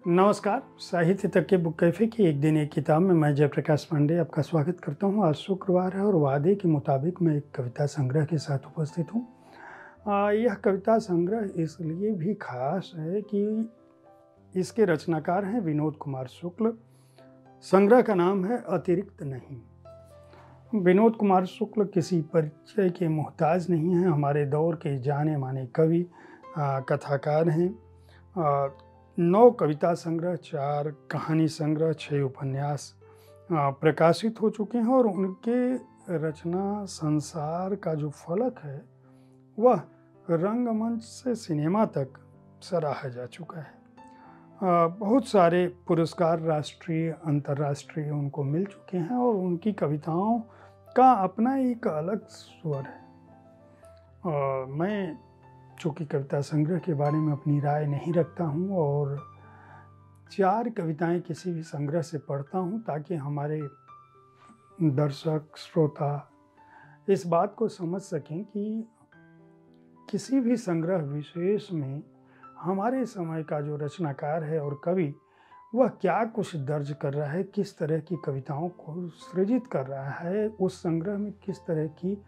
नमस्कार। साहित्य तक के बुक कैफ़े की एक दिन एक किताब में मैं जयप्रकाश पांडे आपका स्वागत करता हूँ। आज शुक्रवार है और वादे के मुताबिक मैं एक कविता संग्रह के साथ उपस्थित हूँ। यह कविता संग्रह इसलिए भी खास है कि इसके रचनाकार हैं विनोद कुमार शुक्ल। संग्रह का नाम है अतिरिक्त नहीं। विनोद कुमार शुक्ल किसी परिचय के मोहताज नहीं हैं। हमारे दौर के जाने माने कवि, कथाकार हैं। 9 कविता संग्रह, 4 कहानी संग्रह, 6 उपन्यास प्रकाशित हो चुके हैं और उनके रचना संसार का जो फलक है वह रंगमंच से सिनेमा तक सराहा जा चुका है। बहुत सारे पुरस्कार राष्ट्रीय अंतर्राष्ट्रीय उनको मिल चुके हैं और उनकी कविताओं का अपना एक अलग स्वर है। मैं चूँकि कविता संग्रह के बारे में अपनी राय नहीं रखता हूँ और 4 कविताएं किसी भी संग्रह से पढ़ता हूँ ताकि हमारे दर्शक श्रोता इस बात को समझ सकें कि किसी भी संग्रह विशेष में हमारे समय का जो रचनाकार है और कवि वह क्या कुछ दर्ज कर रहा है, किस तरह की कविताओं को सृजित कर रहा है, उस संग्रह में किस तरह की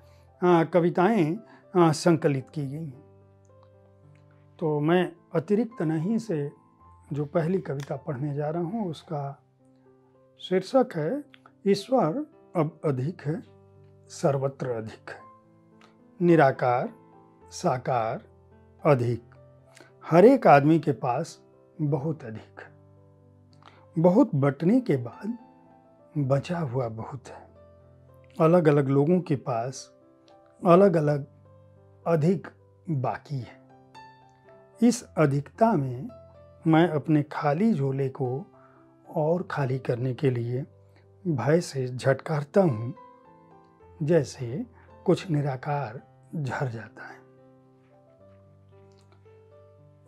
कविताएं संकलित की गई हैं। तो मैं अतिरिक्त नहीं से जो पहली कविता पढ़ने जा रहा हूँ उसका शीर्षक है ईश्वर अब अधिक है, सर्वत्र अधिक है। निराकार, साकार, अधिक, हर एक आदमी के पास बहुत अधिक है। बहुत बंटने के बाद बचा हुआ बहुत है। अलग अलग लोगों के पास अलग अलग अधिक बाकी है। इस अधिकता में मैं अपने खाली झोले को और खाली करने के लिए भय से झटकारता हूँ, जैसे कुछ निराकार झर जाता है।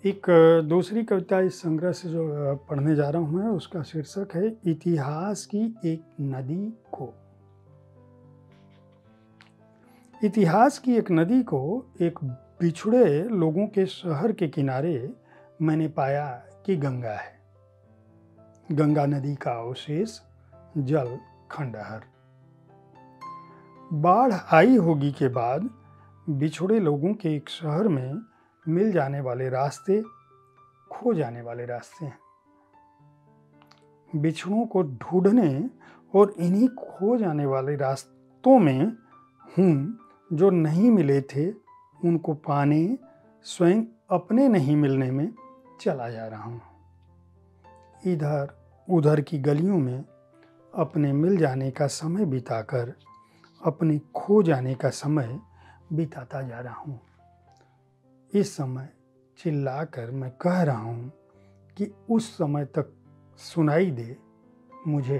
एक दूसरी कविता इस संग्रह से जो पढ़ने जा रहा हूँ मैं उसका शीर्षक है इतिहास की एक नदी को। इतिहास की एक नदी को एक बिछुड़े लोगों के शहर के किनारे मैंने पाया कि गंगा है। गंगा नदी का अवशेष, जल खंडहर। बाढ़ आई होगी के बाद बिछुड़े लोगों के एक शहर में मिल जाने वाले रास्ते खो जाने वाले रास्ते हैं। बिछड़ों को ढूंढने और इन्हीं खो जाने वाले रास्तों में हूँ जो नहीं मिले थे उनको पाने स्वयं अपने नहीं मिलने में चला जा रहा हूँ। इधर उधर की गलियों में अपने मिल जाने का समय बिताकर अपने खो जाने का समय बिताता जा रहा हूँ। इस समय चिल्लाकर मैं कह रहा हूँ कि उस समय तक सुनाई दे, मुझे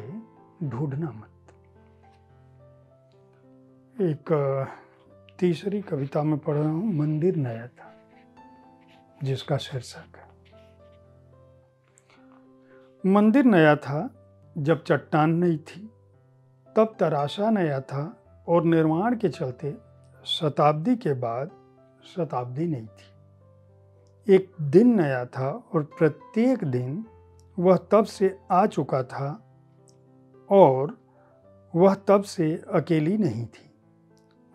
ढूंढना मत। एक तीसरी कविता में पढ़ रहा हूँ मंदिर नया था, जिसका शीर्षक है मंदिर नया था जब चट्टान नहीं थी, तब तराशा नया था और निर्माण के चलते शताब्दी के बाद शताब्दी नहीं थी। एक दिन नया था और प्रत्येक दिन वह तब से आ चुका था और वह तब से अकेली नहीं थी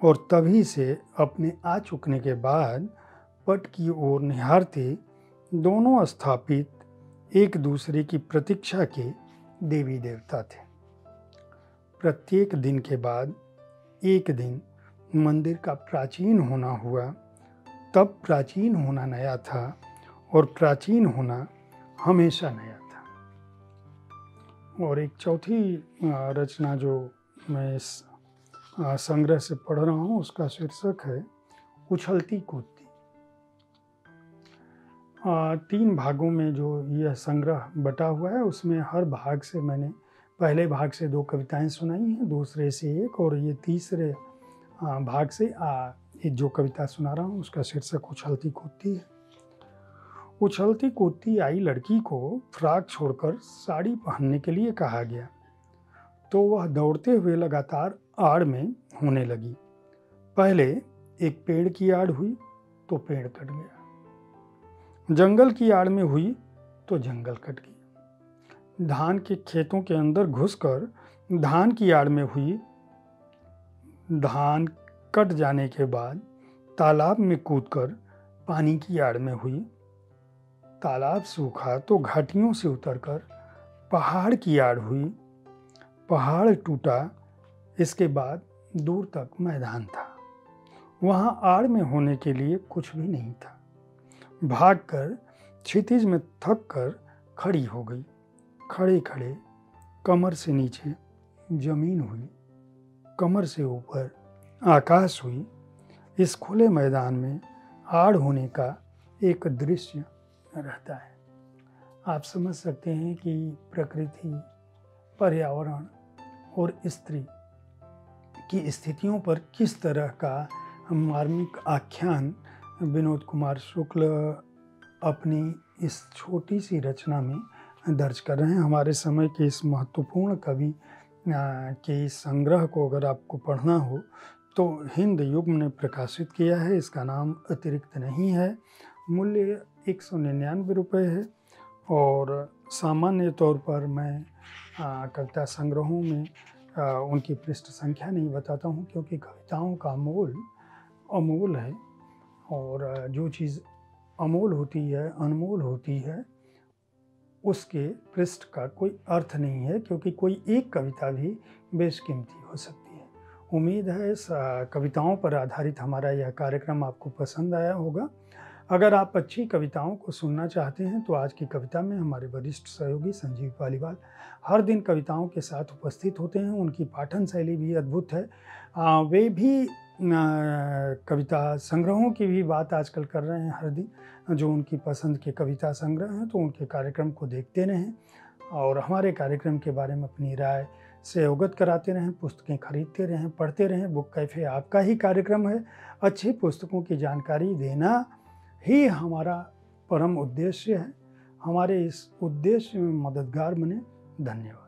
और तभी से अपने आ चुकने के बाद पट की ओर निहारते दोनों स्थापित एक दूसरे की प्रतीक्षा के देवी देवता थे। प्रत्येक दिन के बाद एक दिन मंदिर का प्राचीन होना हुआ, तब प्राचीन होना नया था और प्राचीन होना हमेशा नया था। और एक चौथी रचना जो मैं इस संग्रह से पढ़ रहा हूँ उसका शीर्षक है उछलती कूदती। 3 भागों में जो यह संग्रह बटा हुआ है उसमें हर भाग से मैंने पहले भाग से 2 कविताएं सुनाई हैं, दूसरे से 1 और ये तीसरे भाग से जो कविता सुना रहा हूँ उसका शीर्षक उछलती कूदती है। उछलती कूदती आई लड़की को फ्रॉक छोड़कर साड़ी पहनने के लिए कहा गया तो वह दौड़ते हुए लगातार आड़ में होने लगी। पहले एक पेड़ की आड़ हुई तो पेड़ कट गया, जंगल की आड़ में हुई तो जंगल कट गया। धान के खेतों के अंदर घुसकर धान की आड़ में हुई। धान कट जाने के बाद तालाब में कूदकर पानी की आड़ में हुई। तालाब सूखा तो घाटियों से उतरकर पहाड़ की आड़ हुई। पहाड़ टूटा, इसके बाद दूर तक मैदान था। वहाँ आड़ में होने के लिए कुछ भी नहीं था। भागकर क्षितिज में थक कर खड़ी हो गई। खड़े खड़े कमर से नीचे जमीन हुई, कमर से ऊपर आकाश हुई। इस खुले मैदान में आड़ होने का एक दृश्य रहता है। आप समझ सकते हैं कि प्रकृति, पर्यावरण और स्त्री की स्थितियों पर किस तरह का मार्मिक आख्यान विनोद कुमार शुक्ल अपनी इस छोटी सी रचना में दर्ज कर रहे हैं। हमारे समय के इस महत्वपूर्ण कवि के इस संग्रह को अगर आपको पढ़ना हो तो हिंद युग ने प्रकाशित किया है। इसका नाम अतिरिक्त नहीं है। मूल्य 199 रुपये है और सामान्य तौर पर मैं कविता संग्रहों में उनकी पृष्ठ संख्या नहीं बताता हूँ, क्योंकि कविताओं का मोल अमूल है और जो चीज़ अमूल होती है, अनमोल होती है, उसके पृष्ठ का कोई अर्थ नहीं है, क्योंकि कोई एक कविता भी बेशकीमती हो सकती है। उम्मीद है इस कविताओं पर आधारित हमारा यह कार्यक्रम आपको पसंद आया होगा। अगर आप अच्छी कविताओं को सुनना चाहते हैं तो आज की कविता में हमारे वरिष्ठ सहयोगी संजीव पालीवाल हर दिन कविताओं के साथ उपस्थित होते हैं। उनकी पाठन शैली भी अद्भुत है। वे भी कविता संग्रहों की भी बात आजकल कर रहे हैं हर दिन, जो उनकी पसंद के कविता संग्रह हैं। तो उनके कार्यक्रम को देखते रहें और हमारे कार्यक्रम के बारे में अपनी राय से अवगत कराते रहें। पुस्तकें खरीदते रहें, पढ़ते रहें। बुक कैफ़े आपका ही कार्यक्रम है। अच्छी पुस्तकों की जानकारी देना ही हमारा परम उद्देश्य है। हमारे इस उद्देश्य में मददगार बने। धन्यवाद।